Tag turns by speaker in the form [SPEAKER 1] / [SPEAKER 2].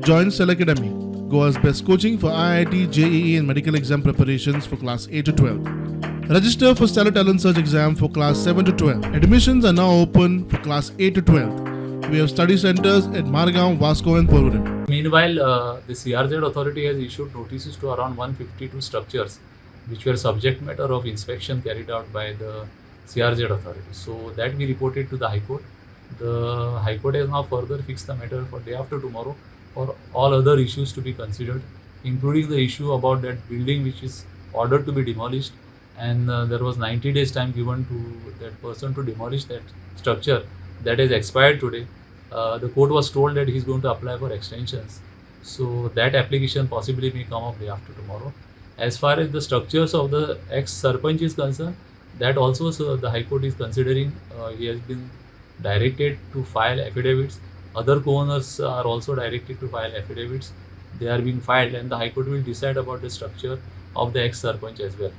[SPEAKER 1] Join Cell Academy, Goa's best coaching for IIT, JEE and medical exam preparations for class 8 to 12. Register for Stellar Talent Search exam for class 7 to 12. Admissions are now open for class 8 to 12. We have study centers at Margao, Vasco and Prudent.
[SPEAKER 2] Meanwhile, the CRZ authority has issued notices to around 152 structures which were subject matter of inspection carried out by the CRZ authority. So that we reported to the High Court. The High Court has now further fixed the matter for day after tomorrow for all other issues to be considered, including the issue about that building which is ordered to be demolished, and there was 90 days time given to that person to demolish that structure. That has expired today. The court was told that he's going to apply for extensions. So that application possibly may come up day after tomorrow. As far as the structures of the ex-Sarpanch is concerned, that also the High Court is considering. He has been directed to file affidavits. Other co-owners are also directed to file affidavits. They are being filed and the High Court will decide about the structure of the ex-Sarpanch as well.